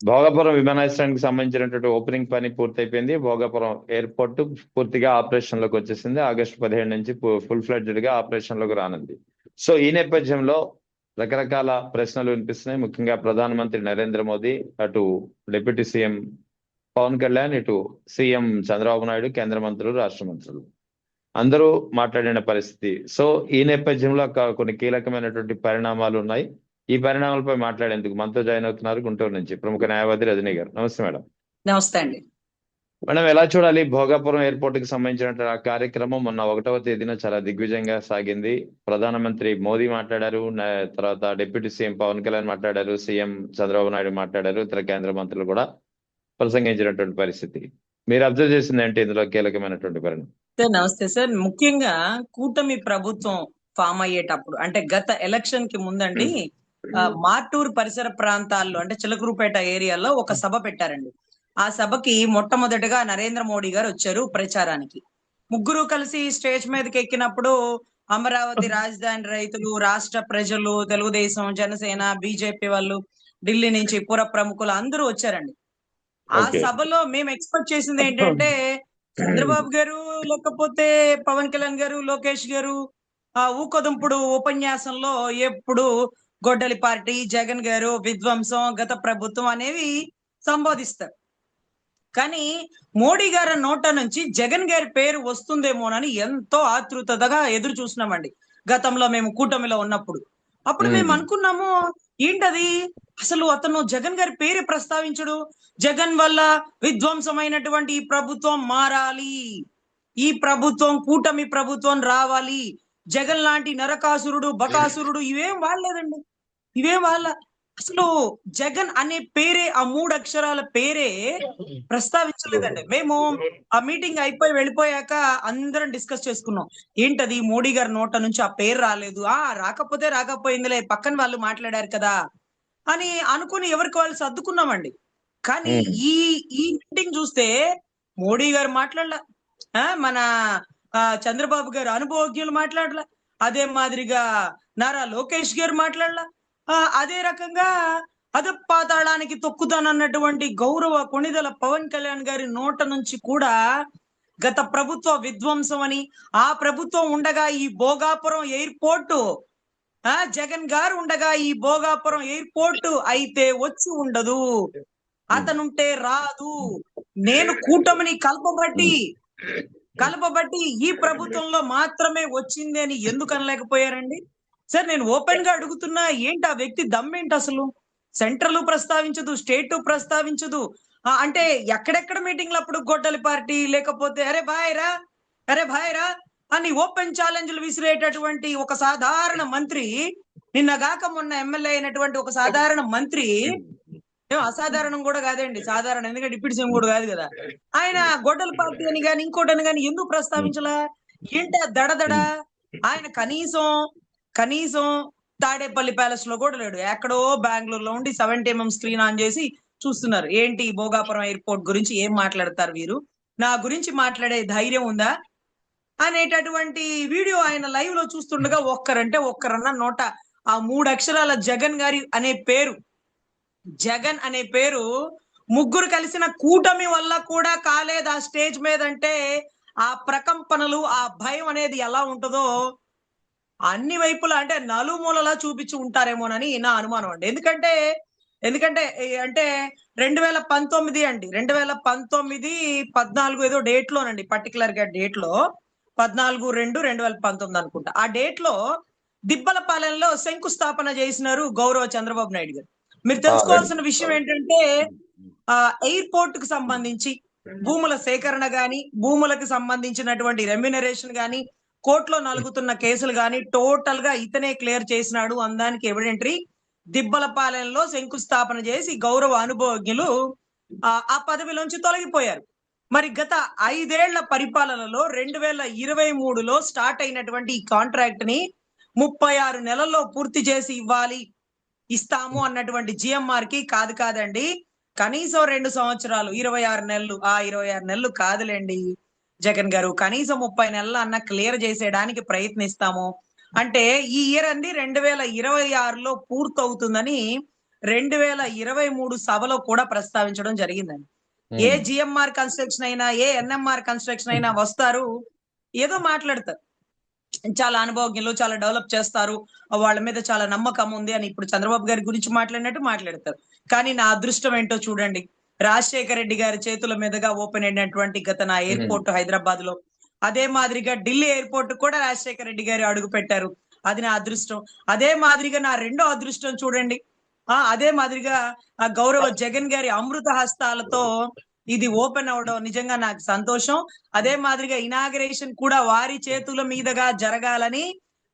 భోగాపురం విమానాశ్రయానికి సంబంధించినటువంటి ఓపెనింగ్ పని పూర్తయిపోయింది. భోగాపురం ఎయిర్పోర్ట్ పూర్తిగా ఆపరేషన్ లోకి వచ్చేసింది. ఆగస్టు 17 నుంచి ఫుల్ ఫ్లెడ్జ్డ్ గా ఆపరేషన్ లోకి రానుంది. సో ఈ నేపథ్యంలో రకరకాల ప్రశ్నలు వినిపిస్తున్నాయి. ముఖ్యంగా ప్రధానమంత్రి నరేంద్ర మోదీ, అటు డిప్యూటీ సీఎం పవన్ కళ్యాణ్, ఇటు సీఎం చంద్రబాబు నాయుడు, కేంద్ర మంత్రులు, రాష్ట్ర మంత్రులు అందరూ మాట్లాడిన పరిస్థితి. సో ఈ నేపథ్యంలో కొన్ని కీలకమైనటువంటి పరిణామాలు ఉన్నాయి. ఈ పరిణామాలపై మాట్లాడేందుకు మనతో జాయిన్ అవుతున్నారు గుంటూరు నుంచి ప్రముఖ న్యాయవాది రజనీ గారు. నమస్తే మేడం. నమస్తే అండి. మేడం, ఎలా చూడాలి భోగాపురం ఎయిర్పోర్ట్ కి సంబంధించిన ఆ కార్యక్రమం మొన్న 1వ తేదీన చాలా దిగ్విజయంగా సాగింది. ప్రధానమంత్రి మోదీ మాట్లాడారు, తర్వాత డిప్యూటీ సీఎం పవన్ కళ్యాణ్ మాట్లాడారు, సీఎం చంద్రబాబు నాయుడు మాట్లాడారు, ఇతర కేంద్ర మంత్రులు కూడా ప్రసంగించినటువంటి పరిస్థితి. మీరు అబ్జర్వ్ చేసింది ఏంటి ఇందులో కీలకమైనటువంటి పరిణామం? సార్ నమస్తే సార్. ముఖ్యంగా కూటమి ప్రభుత్వం ఫామ్ అయ్యేటప్పుడు అంటే గత ఎలక్షన్ కి ముందండి మార్టూర్ పరిసర ప్రాంతాల్లో అంటే చిలకరూపేట ఏరియాలో ఒక సభ పెట్టారండి. ఆ సభకి మొట్టమొదటిగా నరేంద్ర మోడీ గారు వచ్చారు ప్రచారానికి. ముగ్గురు కలిసి స్టేజ్ మీదకి ఎక్కినప్పుడు అమరావతి రాజధాని రైతులు, రాష్ట్ర ప్రజలు, తెలుగుదేశం, జనసేన, బీజేపీ వాళ్ళు, ఢిల్లీ నుంచి పుర ప్రముఖులు అందరూ వచ్చారండి. ఆ సభలో మేము ఎక్స్పెక్ట్ చేసింది ఏంటంటే చంద్రబాబు గారు, లేకపోతే పవన్ కళ్యాణ్ గారు, లోకేష్ గారు ఆ ఊకదుంపుడు ఉపన్యాసంలో ఎప్పుడు గొడ్డలి పార్టీ, జగన్ గారు విధ్వంసం, గత ప్రభుత్వం అనేవి సంబోధిస్తారు. కానీ మోడీ గారి నోట నుంచి జగన్ గారి పేరు వస్తుందేమోనని ఎంతో ఆతృతగా ఎదురు చూసినామండి. గతంలో మేము కూటమిలో ఉన్నప్పుడు అప్పుడు మేము అనుకున్నాము, ఏంటది అసలు అతను జగన్ గారి పేరు ప్రస్తావించడు, జగన్ వల్ల విధ్వంసమైనటువంటి ఈ ప్రభుత్వం మారాలి, ఈ ప్రభుత్వం కూటమి ప్రభుత్వం రావాలి, జగన్ లాంటి నరకాసురుడు, బకాసురుడు ఇవేం వాడలేదండి. ఇవేం వాళ్ళ అసలు జగన్ అనే పేరే, ఆ 3 అక్షరాల పేరే ప్రస్తావించలేదండి. మేము ఆ మీటింగ్ అయిపోయి వెళ్ళిపోయాక అందరం డిస్కస్ చేసుకున్నాం, ఏంటది మోడీ గారి నోట నుంచి ఆ పేరు రాలేదు, రాకపోతే రాకపోయిందిలే పక్కన వాళ్ళు మాట్లాడారు కదా అని అనుకుని ఎవరికి వాళ్ళు సర్దుకున్నామండి. కానీ ఈ ఈ మీటింగ్ చూస్తే మోడీ గారు మాట్లాడలా, మన చంద్రబాబు గారు అనుభవజ్ఞులు మాట్లాడలా, అదే మాదిరిగా నారా లోకేష్ గారు మాట్లాడలా, అదే రకంగా అధపాతాళానికి తొక్కుతానన్నటువంటి గౌరవ కొణిదెల పవన్ కళ్యాణ్ గారి నోట నుంచి కూడా గత ప్రభుత్వ విధ్వంసం అని, ఆ ప్రభుత్వం ఉండగా ఈ భోగాపురం ఎయిర్పోర్టు, జగన్ గారు ఉండగా ఈ భోగాపురం ఎయిర్పోర్టు అయితే వచ్చి ఉండదు, అతనుంటే రాదు, నేను కూటమిని కలపబట్టి ఈ ప్రభుత్వంలో మాత్రమే వచ్చింది అని ఎందుకు అనలేకపోయారండి? సార్ నేను ఓపెన్ గా అడుగుతున్నా, ఏంటి ఆ వ్యక్తి దమ్మేంటి అసలు? సెంట్రల్ ప్రస్తావించదు, స్టేట్ ప్రస్తావించదు. అంటే ఎక్కడెక్కడ మీటింగ్లు అప్పుడు గొడ్డలి పార్టీ, లేకపోతే అరే భాయ్ రా అని ఓపెన్ ఛాలెంజ్లు విసిరేటటువంటి ఒక సాధారణ మంత్రి, నిన్నగాక మొన్న ఎమ్మెల్యే అయినటువంటి ఒక సాధారణ మంత్రి, అసాధారణం కూడా కాదండి, సాధారణ, ఎందుకంటే డిప్యూటీ సీఎం కూడా కాదు కదా, ఆయన గొడ్డల పార్టీ అని గాని ఇంకోటని గాని ఎందుకు ప్రస్తావించలా? ఏంటి దడదడ? ఆయన కనీసం తాడేపల్లి ప్యాలెస్ లో కూడా లేడు, ఎక్కడో బెంగళూరులో ఉండి 70mm స్క్రీన్ ఆన్ చేసి చూస్తున్నారు. ఏంటి భోగాపురం ఎయిర్పోర్ట్ గురించి ఏం మాట్లాడతారు వీరు, నా గురించి మాట్లాడే ధైర్యం ఉందా అనేటటువంటి వీడియో ఆయన లైవ్ లో చూస్తుండగా ఒక్కరన్నా నోట ఆ 3 అక్షరాల జగన్ అనే పేరు ముగ్గురు కలిసిన కూటమి వల్ల కూడా కాలేదు ఆ స్టేజ్ మీద అంటే ఆ ప్రకంపనలు, ఆ భయం అనేది ఎలా ఉంటుందో అన్ని వైపులా అంటే నలుమూలలా చూపించి ఉంటారేమోనని నా అనుమానం అండి. ఎందుకంటే అంటే 2019 అండి, 2019-14 ఏదో డేట్ లోనండి, పర్టికులర్ గా డేట్ లో 14/2/2019 అనుకుంటా. ఆ డేట్ లో దిబ్బలపాలెంలో శంకుస్థాపన చేసినారు గౌరవ చంద్రబాబు నాయుడు గారు. మీరు తెలుసుకోవాల్సిన విషయం ఏంటంటే ఎయిర్పోర్ట్ కు సంబంధించి భూముల సేకరణ గాని, భూములకు సంబంధించినటువంటి రెమ్యునరేషన్ గాని, కోర్టులో నలుగుతున్న కేసులు గాని టోటల్ గా ఇతనే క్లియర్ చేసినాడు. అందానికి ఎవిడెంటరీ దిబ్బలపాలెంలో శంకుస్థాపన చేసి గౌరవ అనుభవజ్ఞులు ఆ పదవిలోంచి తొలగిపోయారు. మరి గత 5 ఏళ్ల పరిపాలనలో 2023లో స్టార్ట్ అయినటువంటి ఈ కాంట్రాక్ట్ ని 36 నెలల్లో పూర్తి చేసి ఇస్తాము అన్నటువంటి జిఎంఆర్ కి కాదండి, కనీసం 2 సంవత్సరాలు 26 నెలలు, 26 నెలలు కాదులేండి జగన్ గారు, కనీసం 30 నెలలు అన్న క్లియర్ చేసేయడానికి ప్రయత్నిస్తాము అంటే ఈ ఇయర్ అండి 2026లో పూర్తవుతుందని 2023 సభలో కూడా ప్రస్తావించడం జరిగిందండి. ఏ జిఎంఆర్ కన్స్ట్రక్షన్ అయినా, ఏ ఎన్ఎంఆర్ కన్స్ట్రక్షన్ అయినా వస్తారు, ఏదో మాట్లాడతారు, చాలా అనుభవజ్ఞులు, చాలా డెవలప్ చేస్తారు, వాళ్ళ మీద చాలా నమ్మకం ఉంది అని ఇప్పుడు చంద్రబాబు గారి గురించి మాట్లాడినట్టు మాట్లాడతారు. కానీ నా అదృష్టం ఏంటో చూడండి, రాజశేఖర రెడ్డి గారి చేతుల మీదుగా ఓపెన్ అయినటువంటి గత నా ఎయిర్పోర్ట్ హైదరాబాద్ లో, అదే మాదిరిగా ఢిల్లీ ఎయిర్పోర్ట్ కూడా రాజశేఖర రెడ్డి గారు అడుగు పెట్టారు. అది నా అదృష్టం. అదే మాదిరిగా నా రెండో అదృష్టం చూడండి, అదే మాదిరిగా ఆ గౌరవ జగన్ గారి అమృత హస్తాలతో ఇది ఓపెన్ అవడం నిజంగా నాకు సంతోషం. అదే మాదిరిగా ఇనాగరేషన్ కూడా వారి చేతుల మీదుగా జరగాలని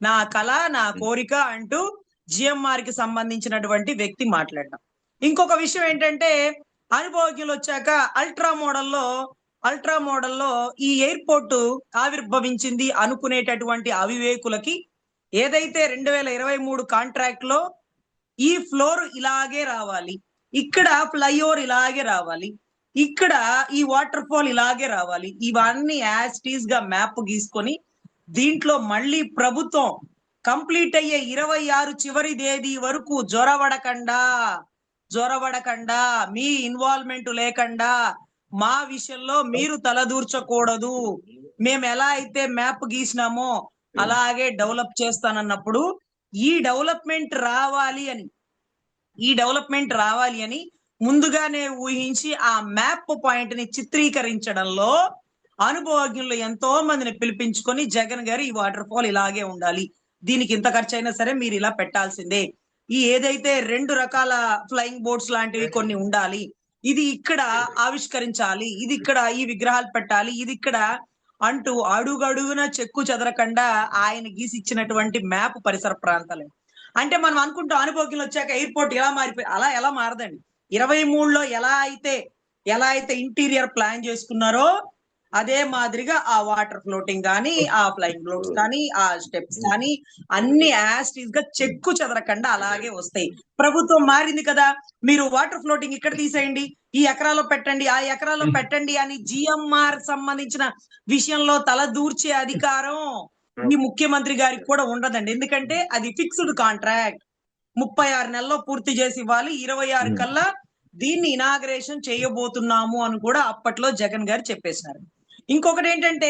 నా కళ, నా కోరిక అంటూ జిఎంఆర్ కి సంబంధించినటువంటి వ్యక్తి మాట్లాడడం. ఇంకొక విషయం ఏంటంటే, అనుభవజ్ఞులు వచ్చాక అల్ట్రా మోడల్లో ఈ ఎయిర్పోర్ట్ ఆవిర్భవించింది అనుకునేటటువంటి అవివేకులకి, ఏదైతే 2023 కాంట్రాక్ట్ లో ఈ ఫ్లోర్ ఇలాగే రావాలి, ఇక్కడ ఫ్లైఓవర్ ఇలాగే రావాలి, ఇక్కడ ఈ వాటర్ ఫాల్ ఇలాగే రావాలి, ఇవన్నీ యాజ్ టీజ్ గా మ్యాప్ గీసుకొని దీంట్లో మళ్ళీ ప్రభుత్వం కంప్లీట్ అయ్యే 26 చివరి తేదీ వరకు జొరబడకుండా మీ ఇన్వాల్వ్మెంట్ లేకుండా మా విషయంలో మీరు తలదూర్చకూడదు, మేము ఎలా అయితే మ్యాప్ గీసినామో అలాగే డెవలప్ చేస్తానన్నప్పుడు ఈ డెవలప్మెంట్ రావాలి అని ముందుగానే ఊహించి ఆ మ్యాప్ పాయింట్ ని చిత్రీకరించడంలో అనుభవజ్ఞులు ఎంతో మందిని పిలిపించుకొని, జగన్ గారు ఈ వాటర్ ఫాల్ ఇలాగే ఉండాలి, దీనికి ఇంత ఖర్చు అయినా సరే మీరు ఇలా పెట్టాల్సిందే, ఈ ఏదైతే 2 రకాల ఫ్లయింగ్ బోట్స్ లాంటివి కొన్ని ఉండాలి, ఇది ఇక్కడ ఆవిష్కరించాలి, ఇది ఇక్కడ ఈ విగ్రహాలు పెట్టాలి, ఇది ఇక్కడ అంటూ అడుగడుగున చెక్కు చెదరకుండా ఆయన గీసిచ్చినటువంటి మ్యాప్ పరిసర ప్రాంతాలు. అంటే మనం అనుకుంటాం అనుభవజ్ఞులు వచ్చాక ఎయిర్పోర్ట్ ఎలా మారిపోయి, అలా ఎలా మారదండి. 23లో ఎలా అయితే ఇంటీరియర్ ప్లాన్ చేసుకున్నారో అదే మాదిరిగా ఆ వాటర్ ఫ్లోటింగ్ కానీ, ఆ ఫ్లయింగ్ బోట్స్ కానీ, ఆ స్టెప్స్ కానీ అన్ని యాజ్ టీజ్ గా చెక్కు చెదరకుండా అలాగే వస్తాయి. ప్రభుత్వం మారింది కదా, మీరు వాటర్ ఫ్లోటింగ్ ఇక్కడ తీసేయండి, ఈ ఎకరాలో పెట్టండి, ఆ ఎకరాలో పెట్టండి అని జిఎంఆర్ సంబంధించిన విషయంలో తల దూర్చే అధికారం ఈ ముఖ్యమంత్రి గారికి కూడా ఉండదండి. ఎందుకంటే అది ఫిక్స్డ్ కాంట్రాక్ట్, 36 నెలల్లో పూర్తి చేసి ఇవ్వాలి, 26 కల్లా దీన్ని ఇనాగరేషన్ చేయబోతున్నాము అని కూడా అప్పట్లో జగన్ గారు చెప్పేశారు. ఇంకొకటి ఏంటంటే,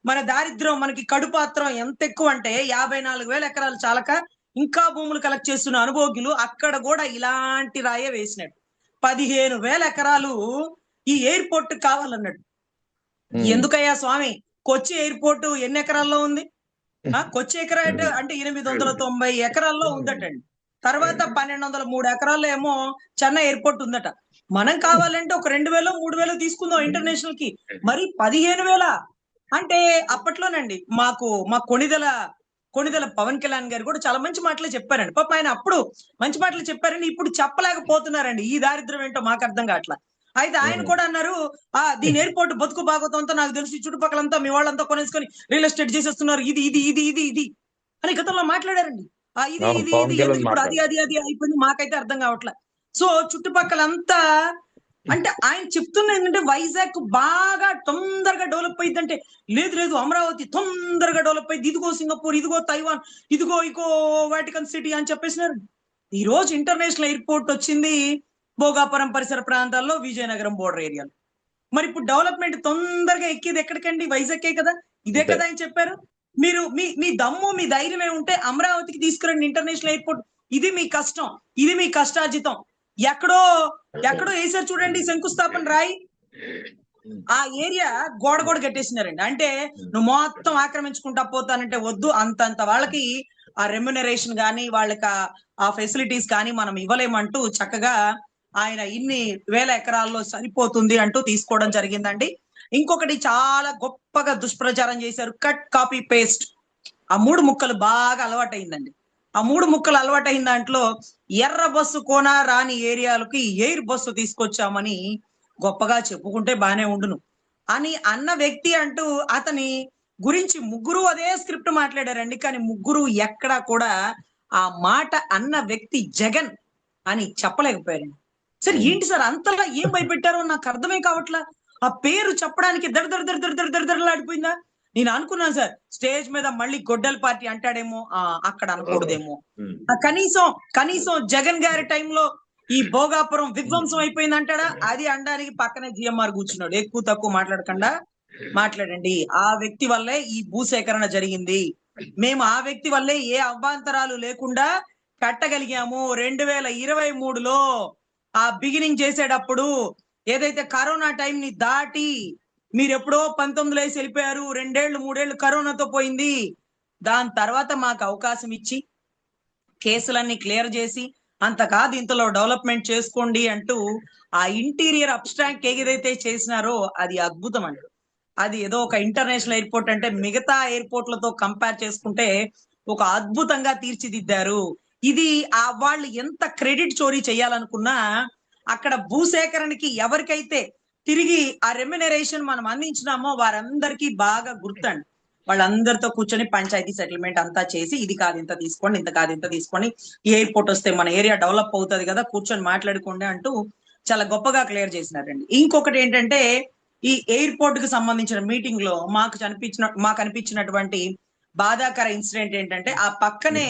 మన దారిద్ర్యం, మనకి కడుపాత్రం ఎంత ఎక్కువ అంటే 54,000 ఎకరాలు చాలక ఇంకా భూములు కలెక్ట్ చేస్తున్న అనుభోగ్యులు అక్కడ కూడా ఇలాంటి రాయే వేసినట్టు 15,000 ఎకరాలు ఈ ఎయిర్పోర్ట్ కావాలన్నట్టు. ఎందుకయ్యా స్వామి, కొచ్చి ఎయిర్పోర్ట్ ఎన్ని ఎకరాల్లో ఉంది? కొచ్చి ఎకరాట్ అంటే 890 ఎకరాల్లో ఉందటండి. తర్వాత 1203 ఎకరాల్లో ఏమో చెన్నై ఎయిర్పోర్ట్ ఉందట. మనం కావాలంటే ఒక 2,000 3,000 తీసుకుందాం ఇంటర్నేషనల్ కి, మరి 15,000 అంటే అప్పట్లోనండి మా కొణిదెల పవన్ కళ్యాణ్ గారు కూడా చాలా మంచి మాటలు చెప్పారండి. పాప ఆయన అప్పుడు మంచి మాటలు చెప్పారండి, ఇప్పుడు చెప్పలేకపోతున్నారండి. ఈ దారిద్ర్యం ఏంటో మాకు అర్థం కావట్లా. అయితే ఆయన కూడా అన్నారు, దీని ఎయిర్పోర్ట్ బతుకు బాగోతంతో నాకు తెలిసి చుట్టుపక్కలంతా మీ వాళ్ళంతా కొనేసుకొని రియల్ ఎస్టేట్ చేసేస్తున్నారు, ఇది ఇది ఇది ఇది ఇది అని గతంలో మాట్లాడారండి. ఇది ఇది ఇది ఎందుకు ఇప్పుడు అది అది అది అయిపోయింది, మాకైతే అర్థం కావట్లే. సో చుట్టుపక్కలంతా అంటే ఆయన చెప్తున్న ఏంటంటే వైజాగ్ బాగా తొందరగా డెవలప్ అయ్యింది అంటే, లేదు అమరావతి తొందరగా డెవలప్ అయ్యింది, ఇదిగో సింగపూర్, ఇదిగో తైవాన్, ఇదిగో వాటికన్ సిటీ అని చెప్పేసినారు. ఈ రోజు ఇంటర్నేషనల్ ఎయిర్పోర్ట్ వచ్చింది భోగాపురం పరిసర ప్రాంతాల్లో, విజయనగరం బోర్డర్ ఏరియాలో. మరి ఇప్పుడు డెవలప్మెంట్ తొందరగా ఎక్కేది ఎక్కడికండి? వైజాగ్కే కదా. ఇదే కదా ఆయన చెప్పారు. మీరు మీ దమ్ము, మీ ధైర్యమే ఉంటే అమరావతికి తీసుకురండి ఇంటర్నేషనల్ ఎయిర్పోర్ట్, ఇది మీ కష్టం, ఇది మీ కష్టార్జితం. ఎక్కడో వేసారు చూడండి శంకుస్థాపన రాయి, ఆ ఏరియా గోడ కట్టేసినారండి. అంటే నువ్వు మొత్తం ఆక్రమించుకుంటా పోతానంటే వద్దు, అంతంత వాళ్ళకి ఆ రెమ్యునరేషన్ కానీ, వాళ్ళకి ఆ ఫెసిలిటీస్ కానీ మనం ఇవ్వలేమంటూ చక్కగా ఆయన ఇన్ని వేల ఎకరాల్లో సరిపోతుంది అంటూ తీసుకోవడం జరిగిందండి. ఇంకొకటి చాలా గొప్పగా దుష్ప్రచారం చేశారు, కట్ కాపీ పేస్ట్. ఆ 3 ముక్కలు బాగా అలవాటైందండి. ఆ 3 ముక్కలు అలవాటైన దాంట్లో ఎర్ర బస్సు కోన రాని ఏరియాలకి ఎయిర్ బస్సు తీసుకొచ్చామని గొప్పగా చెప్పుకుంటే బానే ఉండును అని అన్న వ్యక్తి అంటూ అతని గురించి ముగ్గురు అదే స్క్రిప్ట్ మాట్లాడారండి. కానీ ముగ్గురు ఎక్కడా కూడా ఆ మాట అన్న వ్యక్తి జగన్ అని చెప్పలేకపోయారండి. సరే ఏంటి సార్ అంతలా ఏం భయపెట్టారో నాకు అర్థమే కావట్లా. ఆ పేరు చెప్పడానికి దడదడలాడిపోయిందా? నేను అనుకున్నాను సార్, స్టేజ్ మీద మళ్ళీ గొడ్డల పార్టీ అంటాడేమో, అక్కడ అనకూడదేమో. కనీసం జగన్ గారి టైంలో ఈ భోగాపురం విధ్వంసం అయిపోయింది అంటాడా? అది అనడానికి పక్కనే జిఎంఆర్ కూర్చున్నాడు. ఎక్కువ తక్కువ మాట్లాడకుండా మాట్లాడండి. ఆ వ్యక్తి వల్లే ఈ భూసేకరణ జరిగింది. మేము ఆ వ్యక్తి వల్లే ఏ అవాంతరాలు లేకుండా కట్టగలిగాము. 2023లో ఆ బిగినింగ్ చేసేటప్పుడు ఏదైతే కరోనా టైం ని దాటి మీరు ఎప్పుడో 19లో వేసి వెళ్ళిపోయారు. 2 ఏళ్ళు 3 ఏళ్ళు కరోనాతో పోయింది. దాని తర్వాత మాకు అవకాశం ఇచ్చి కేసులన్నీ క్లియర్ చేసి అంత కాదు ఇంతలో డెవలప్మెంట్ చేసుకోండి అంటూ ఆ ఇంటీరియర్ అబ్స్ట్రాక్ట్ ఏదైతే చేసినారో అది అద్భుతం అండి. అది ఏదో ఒక ఇంటర్నేషనల్ ఎయిర్పోర్ట్ అంటే మిగతా ఎయిర్పోర్ట్లతో కంపేర్ చేసుకుంటే ఒక అద్భుతంగా తీర్చిదిద్దారు. ఇది ఆ వాళ్ళు ఎంత క్రెడిట్ చోరీ చేయాలనుకున్నా అక్కడ భూసేకరణకి ఎవరికైతే తిరిగి ఆ రెమ్యునరేషన్ మనం అందించినామో వారందరికీ బాగా గుర్తండి. వాళ్ళందరితో కూర్చొని పంచాయతీ సెటిల్మెంట్ అంతా చేసి ఇది కాదు ఇంత తీసుకోండి, ఇంత కాదు ఇంత తీసుకోండి, ఈ ఎయిర్పోర్ట్ వస్తే మన ఏరియా డెవలప్ అవుతుంది కదా, కూర్చొని మాట్లాడుకోండి అంటూ చాలా గొప్పగా క్లియర్ చేసినారండి. ఇంకొకటి ఏంటంటే ఈ ఎయిర్పోర్ట్ కి సంబంధించిన మీటింగ్ లో మాకు అనిపించినటువంటి బాధాకర ఇన్సిడెంట్ ఏంటంటే ఆ పక్కనే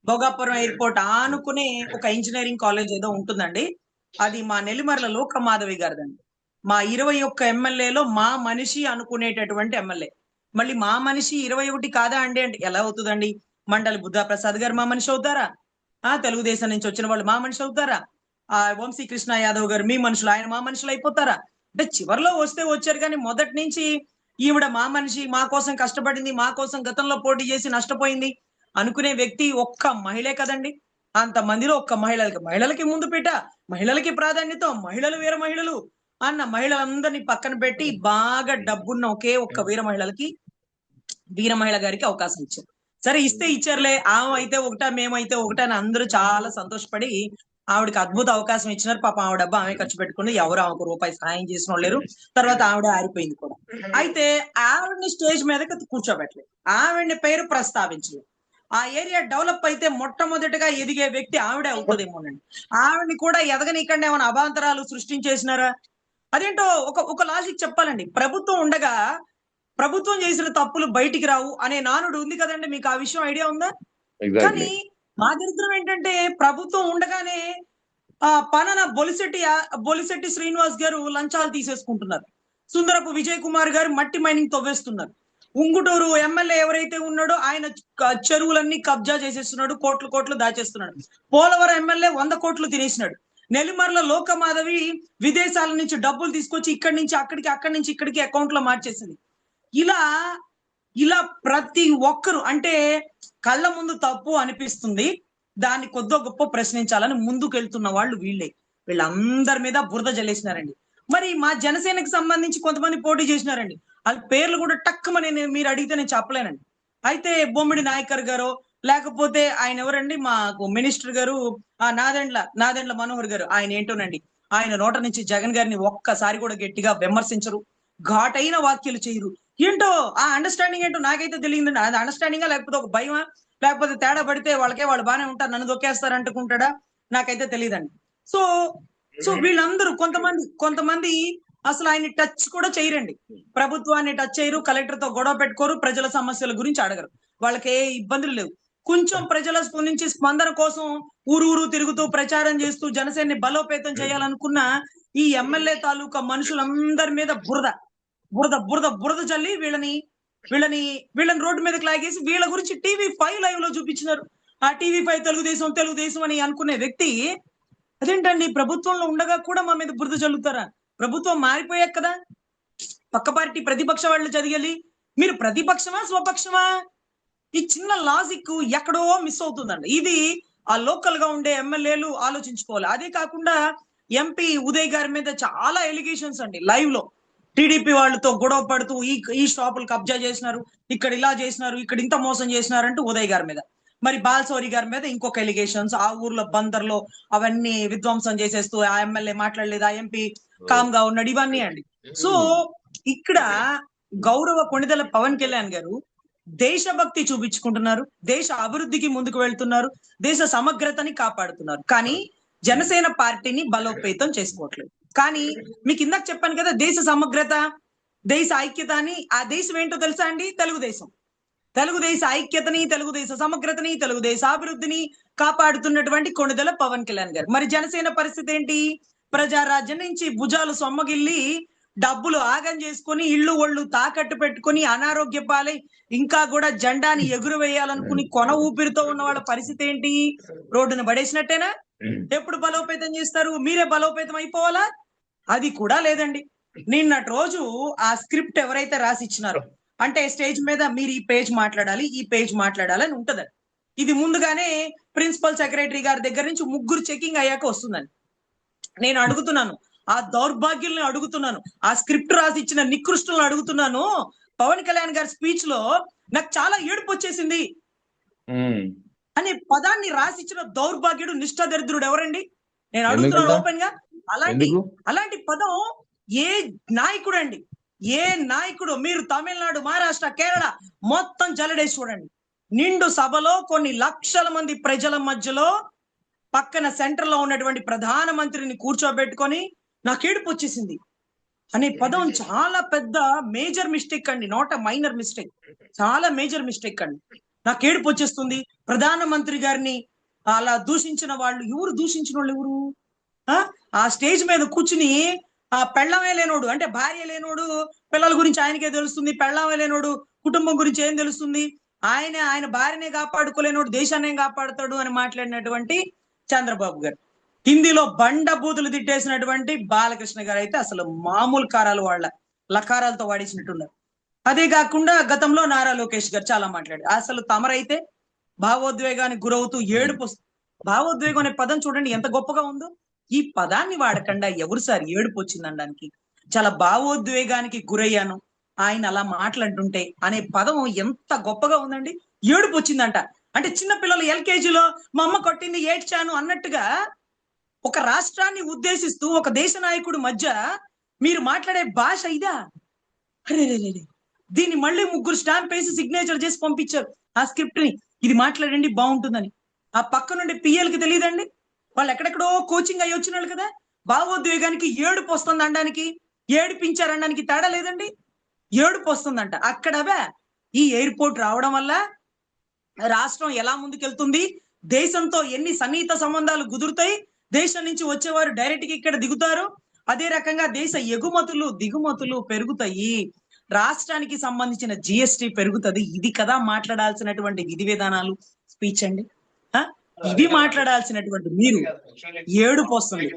భోగాపురం ఎయిర్పోర్ట్ ఆనుకునే ఒక ఇంజనీరింగ్ కాలేజ్ ఏదో ఉంటుందండి. అది మా నెల్లిమర్ల లోకమాధవి గారిదండి. మా 21 ఎమ్మెల్యేలో మా మనిషి అనుకునేటటువంటి ఎమ్మెల్యే. మళ్ళీ మా మనిషి 21 కాదా అండి అంటే ఎలా అవుతుందండి? మండలి బుద్ధా ప్రసాద్ గారు మా మనిషి అవుతారా? తెలుగుదేశం నుంచి వచ్చిన వాళ్ళు మా మనిషి అవుతారా? వంశీ కృష్ణ యాదవ్ గారు మీ మనుషులు, ఆయన మా మనుషులు అయిపోతారా? అంటే చివరిలో వస్తే వచ్చారు కానీ మొదటి నుంచి ఈవిడ మా మనిషి, మా కోసం కష్టపడింది, మా కోసం గతంలో పోటీ చేసి నష్టపోయింది అనుకునే వ్యక్తి ఒక్క మహిళే కదండి. అంతమందిలో ఒక్క మహిళలకి ముందు పెట్ట, మహిళలకి ప్రాధాన్యత, మహిళలు వీర మహిళలు అన్న మహిళలందరినీ పక్కన పెట్టి బాగా డబ్బున్న ఒకే ఒక్క వీర మహిళ గారికి అవకాశం ఇచ్చారు. సరే ఇస్తే ఇచ్చారులే, ఆమె అయితే ఒకటా మేమైతే ఒకటా అని అందరూ చాలా సంతోషపడి ఆవిడకి అద్భుత అవకాశం ఇచ్చినారు. పాపం ఆవిడ డబ్బా ఆమె ఖర్చు పెట్టుకుని ఎవరు ఆమెకు రూపాయి సహాయం చేసిన వాళ్ళు లేరు. తర్వాత ఆవిడ ఆరిపోయింది కూడా. అయితే ఆవిడని స్టేజ్ మీదకి కూర్చోబెట్టలేదు, ఆవిడని పేరు ప్రస్తావించలేదు. ఆ ఏరియా డెవలప్ అయితే మొట్టమొదటిగా ఎదిగే వ్యక్తి ఆవిడే అవుతుందేమోనండి. ఆవిడని కూడా ఎదగనీకండి ఏమైనా అవాంతరాలు సృష్టించేసినారా? అదేంటో ఒక లాజిక్ చెప్పాలండి. ప్రభుత్వం ఉండగా ప్రభుత్వం చేసిన తప్పులు బయటికి రావు అనే నానుడు ఉంది కదండి, మీకు ఆ విషయం ఐడియా ఉందా? కానీ మా దరిద్రం ఏంటంటే ప్రభుత్వం ఉండగానే పనన బొలిశెట్టి శ్రీనివాస్ గారు లంచాలు తీసేసుకుంటున్నారు. సుందరపు విజయ్ కుమార్ గారు మట్టి మైనింగ్ తవ్వేస్తున్నారు. ఉంగుటూరు ఎమ్మెల్యే ఎవరైతే ఉన్నాడో ఆయన చెరువులన్నీ కబ్జా చేసేస్తున్నాడు, కోట్లు దాచేస్తున్నాడు. పోలవరం ఎమ్మెల్యే 100 కోట్లు తినేసినాడు. నెల్లిమర్ల లోకమాధవి విదేశాల నుంచి డబ్బులు తీసుకొచ్చి ఇక్కడి నుంచి అక్కడికి, అక్కడి నుంచి ఇక్కడికి అకౌంట్ లో మార్చేసింది. ఇలా ఇలా ప్రతి ఒక్కరు అంటే కళ్ళ ముందు తప్పు అనిపిస్తుంది, దాన్ని కొద్దో గొప్ప ప్రశ్నించాలని ముందుకు వెళ్తున్న వాళ్ళు వీళ్ళందరి మీద బురద జల్లేసినారండి. మరి మా జనసేనకి సంబంధించి కొంతమంది పోటీ చేసినారండి. వాళ్ళ పేర్లు కూడా టక్కుమని మీరు అడిగితే నేను చెప్పలేనండి. అయితే బొమ్మిడి నాయకర్ గారు, లేకపోతే ఆయన ఎవరండి మాకు మినిస్టర్ గారు నాదెండ్ల మనోహర్ గారు, ఆయన ఏంటోనండి ఆయన నోట నుంచి జగన్ గారిని ఒక్కసారి కూడా గట్టిగా విమర్శించరు, ఘాటైన వ్యాఖ్యలు చేయరు. ఏంటో ఆ అండర్స్టాండింగ్ ఏంటో నాకైతే తెలియదండి. అది అండర్స్టాండింగా లేకపోతే ఒక భయమా, లేకపోతే తేడా పడితే వాళ్ళు బాగానే ఉంటారు నన్ను దొక్కేస్తారు అంటుకుంటాడా, నాకైతే తెలియదండి. సో వీళ్ళందరూ కొంతమంది అసలు ఆయన్ని టచ్ కూడా చేయరండి. ప్రభుత్వాన్ని టచ్ చేయరు, కలెక్టర్ తో గొడవ పెట్టుకోరు, ప్రజల సమస్యల గురించి అడగరు, వాళ్ళకి ఏ ఇబ్బందులు లేవు. కొంచెం ప్రజల నుంచి స్పందన కోసం ఊరు తిరుగుతూ ప్రచారం చేస్తూ జనసేనని బలోపేతం చేయాలనుకున్న ఈ ఎమ్మెల్యే తాలూకా మనుషులందరి మీద బురద జల్లి వీళ్ళని రోడ్డు మీదకి లాగేసి వీళ్ళ గురించి TV5 లైవ్ లో చూపించినారు. ఆ TV5 తెలుగుదేశం అని అనుకునే వ్యక్తి అదేంటండి ప్రభుత్వంలో ఉండగా కూడా మా మీద బురద జల్లుతారా? ప్రభుత్వం మారిపోయాక కదా పక్క పార్టీ ప్రతిపక్ష వాళ్ళు చదివాలి, మీరు ప్రతిపక్షమా స్వపక్షమా? ఈ చిన్న లాజిక్ ఎక్కడో మిస్ అవుతుందండి. ఇది ఆ లోకల్ గా ఉండే ఎమ్మెల్యేలు ఆలోచించుకోవాలి. అదే కాకుండా MP ఉదయ్ గారి మీద చాలా ఎలిగేషన్స్ అండి లైవ్ లో. టీడీపీ వాళ్ళతో గొడవ పడుతూ ఈ షాపులు కబ్జా చేసినారు, ఇక్కడ ఇలా చేసినారు, ఇక్కడ ఇంత మోసం చేసినారంటూ ఉదయ్ గారి మీద. మరి బాల్సౌరి గారి మీద ఇంకొక ఎలిగేషన్స్, ఆ ఊర్లో బందర్లో అవన్నీ విధ్వంసం చేసేస్తూ ఆ ఎమ్మెల్యే మాట్లాడలేదు, ఆ MP కామ్ గా ఉన్నాడు, ఇవన్నీ అండి. సో ఇక్కడ గౌరవ కొణిదెల పవన్ కళ్యాణ్ గారు దేశభక్తి చూపించుకుంటున్నారు, దేశ అభివృద్ధికి ముందుకు వెళ్తున్నారు, దేశ సమగ్రతని కాపాడుతున్నారు, కానీ జనసేన పార్టీని బలోపేతం చేసుకోవట్లేదు. కానీ మీకు ఇందాక చెప్పాను కదా దేశ సమగ్రత, దేశ ఐక్యత అని. ఆ దేశం ఏంటో తెలుసా అండి? తెలుగుదేశం. తెలుగుదేశ ఐక్యతని, తెలుగుదేశ సమగ్రతని, తెలుగుదేశ అభివృద్ధిని కాపాడుతున్నటువంటి కొణిదెల పవన్ కళ్యాణ్ గారు. మరి జనసేన పరిస్థితి ఏంటి? ప్రజారాజ్యం నుంచి భుజాలు సొమ్మగిల్లి డబ్బులు ఆగం చేసుకొని ఇళ్ళు ఒళ్ళు తాకట్టు పెట్టుకొని అనారోగ్య పాలై ఇంకా కూడా జెండాని ఎగురవేయాలనుకుని కొన ఊపిరితో ఉన్న వాళ్ళ పరిస్థితి ఏంటి? రోడ్డును పడేసినట్టేనా? ఎప్పుడు బలోపేతం చేస్తారు? మీరే బలోపేతం అయిపోవాలా? అది కూడా లేదండి. నిన్నటి రోజు ఆ స్క్రిప్ట్ ఎవరైతే రాసి ఇచ్చినారో, అంటే స్టేజ్ మీద మీరు ఈ పేజ్ మాట్లాడాలి, ఈ పేజ్ మాట్లాడాలి అని ఉంటదండి. ఇది ముందుగానే ప్రిన్సిపల్ సెక్రటరీ గారి దగ్గర నుంచి ముగ్గురు చెకింగ్ అయ్యాక వస్తుందండి. నేను అడుగుతున్నాను, ఆ దౌర్భాగ్యుల్ని అడుగుతున్నాను, ఆ స్క్రిప్ట్ రాసి ఇచ్చిన నికృష్టులను అడుగుతున్నాను. పవన్ కళ్యాణ్ గారి స్పీచ్ లో నాకు చాలా ఏడుపు వచ్చేసింది అనే పదాన్ని రాసిచ్చిన దౌర్భాగ్యుడు, నిష్ఠాదరిద్రుడు ఎవరండి? నేను అడుగుతున్నాను ఓపెన్ గా. అలాంటి పదం ఏ నాయకుడు అండి, ఏ నాయకుడు? మీరు తమిళనాడు, మహారాష్ట్ర, కేరళ మొత్తం జల్లడేసి చూడండి. నిండు సభలో కొన్ని లక్షల మంది ప్రజల మధ్యలో పక్కన సెంటర్ లో ఉన్నటువంటి ప్రధానమంత్రిని కూర్చోబెట్టుకొని నాకు ఏడుపు వచ్చేసింది అనే పదం చాలా పెద్ద మేజర్ మిస్టేక్ అండి, నాట్ అ మైనర్ మిస్టేక్, చాలా మేజర్ మిస్టేక్ అండి. నాకు ఏడుపు వచ్చేస్తుంది. ప్రధానమంత్రి గారిని అలా దూషించిన వాళ్ళు ఎవరు? దూషించిన వాళ్ళు ఎవరు? ఆ స్టేజ్ మీద కూర్చుని ఆ పెళ్ళమే లేనోడు, అంటే భార్య లేనోడు పిల్లల గురించి ఆయనకే తెలుస్తుంది, పెళ్ళమే లేనోడు కుటుంబం గురించి ఏం తెలుస్తుంది, ఆయన భార్యనే కాపాడుకోలేనోడు దేశాన్ని ఏం కాపాడుతాడు అని మాట్లాడినటువంటి చంద్రబాబు గారు. హిందీలో బండ బూతులు తిట్టేసినటువంటి బాలకృష్ణ గారు అయితే అసలు మామూలు కారాలు వాళ్ళ లకారాలతో వాడేసినట్టున్నారు. అదే కాకుండా గతంలో నారా లోకేష్ గారు చాలా మాట్లాడారు. అసలు తమరైతే భావోద్వేగానికి గురవుతూ ఏడుపు. భావోద్వేగం అనే పదం చూడండి ఎంత గొప్పగా ఉందో. ఈ పదాన్ని వాడకుండా ఎవరు సార్ ఏడుపు వచ్చిందనడానికి? చాలా భావోద్వేగానికి గురయ్యాను ఆయన అలా మాట్లాడుతుంటే అనే పదం ఎంత గొప్పగా ఉందండి. ఏడుపు వచ్చిందంట. అంటే చిన్న పిల్లలు ఎల్కేజీలో మా అమ్మ కొట్టింది ఏడ్చాను అన్నట్టుగా ఒక రాష్ట్రాన్ని ఉద్దేశిస్తూ ఒక దేశ నాయకుడు మధ్య మీరు మాట్లాడే భాష ఇదా? అరే దీన్ని మళ్ళీ ముగ్గురు స్టాంప్ వేసి సిగ్నేచర్ చేసి పంపించారు ఆ స్క్రిప్ట్ ని. ఇది మాట్లాడండి బాగుంటుందని. ఆ పక్క నుండి పిఎల్కి తెలియదండి, వాళ్ళు ఎక్కడెక్కడో కోచింగ్ అయ్యి వచ్చిన వాళ్ళు కదా. భావోద్వేగానికి ఏడుపు వస్తుంది అనడానికి, ఏడిపించారనడానికి తేడా లేదండి. ఏడుపు వస్తుందంట. అక్కడవే ఈ ఎయిర్పోర్ట్ రావడం వల్ల రాష్ట్రం ఎలా ముందుకెళ్తుంది, దేశంతో ఎన్ని సన్నిహిత సంబంధాలు కుదురుతాయి, దేశం నుంచి వచ్చేవారు డైరెక్ట్ గా ఇక్కడ దిగుతారు, అదే రకంగా దేశ ఎగుమతులు దిగుమతులు పెరుగుతాయి, రాష్ట్రానికి సంబంధించిన జిఎస్టి పెరుగుతుంది. ఇది కదా మాట్లాడాల్సినటువంటి విధి విధానాలు, స్పీచ్ అండి. ఇవి మాట్లాడాల్సినటువంటి మీరు ఏడుపు వస్తుంది.